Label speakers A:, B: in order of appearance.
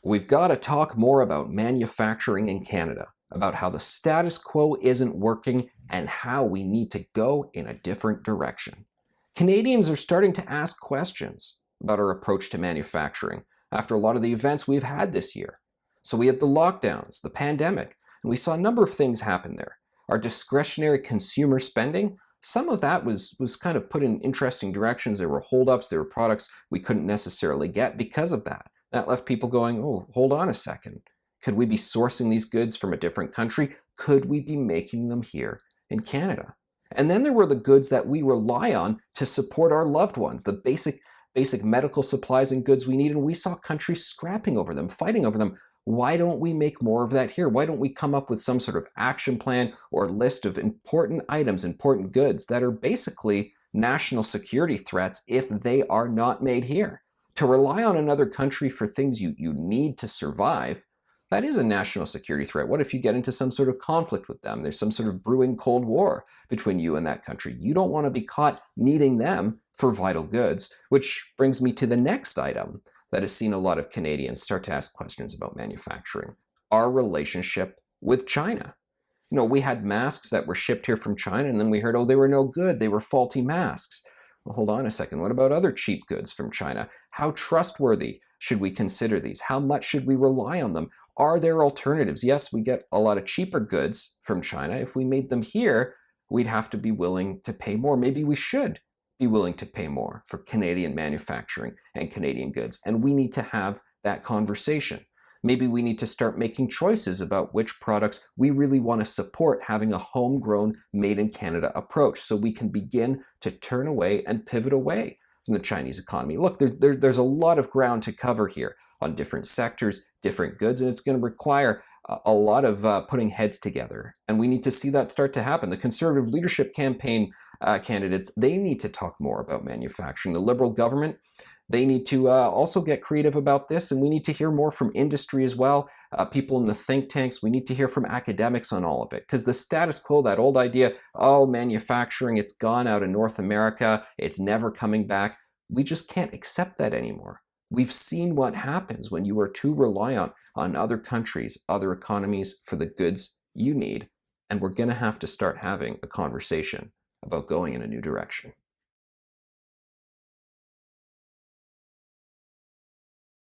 A: We've got to talk more about manufacturing in Canada, about how the status quo isn't working and how we need to go in a different direction. Canadians are starting to ask questions about our approach to manufacturing after a lot of the events we've had this year. So we had the lockdowns, the pandemic, and we saw a number of things happen there. Our discretionary consumer spending, some of that was kind of put in interesting directions. There were holdups, there were products we couldn't necessarily get because of that. That left people going, oh, hold on a second. Could we be sourcing these goods from a different country? Could we be making them here in Canada? And then there were the goods that we rely on to support our loved ones, the basic medical supplies and goods we need, and we saw countries scrapping over them, fighting over them. Why don't we make more of that here? Why don't we come up with some sort of action plan or list of important items, important goods that are basically national security threats if they are not made here? To rely on another country for things you need to survive, that is a national security threat. What if you get into some sort of conflict with them? There's some sort of brewing Cold War between you and that country. You don't want to be caught needing them for vital goods, which brings me to the next item that has seen a lot of Canadians start to ask questions about manufacturing: our relationship with China. You know, we had masks that were shipped here from China, and then we heard, oh, they were no good. They were faulty masks. Well, hold on a second. What about other cheap goods from China? How trustworthy should we consider these? How much should we rely on them? Are there alternatives? Yes, we get a lot of cheaper goods from China. If we made them here, we'd have to be willing to pay more. Maybe we should be willing to pay more for Canadian manufacturing and Canadian goods. And we need to have that conversation. Maybe we need to start making choices about which products we really want to support, having a homegrown, made in Canada approach, so we can begin to turn away and pivot away from the Chinese economy. Look, there's a lot of ground to cover here on different sectors, different goods, and it's going to require a lot of putting heads together. And we need to see that start to happen. The Conservative Leadership Campaign candidates, they need to talk more about manufacturing. The Liberal government, they need to also get creative about this, and we need to hear more from industry as well, people in the think tanks. We need to hear from academics on all of it, because the status quo, that old idea, oh, manufacturing, it's gone out of North America, it's never coming back, we just can't accept that anymore. We've seen what happens when you are too reliant on other countries, other economies for the goods you need, and we're going to have to start having a conversation about going in a new direction.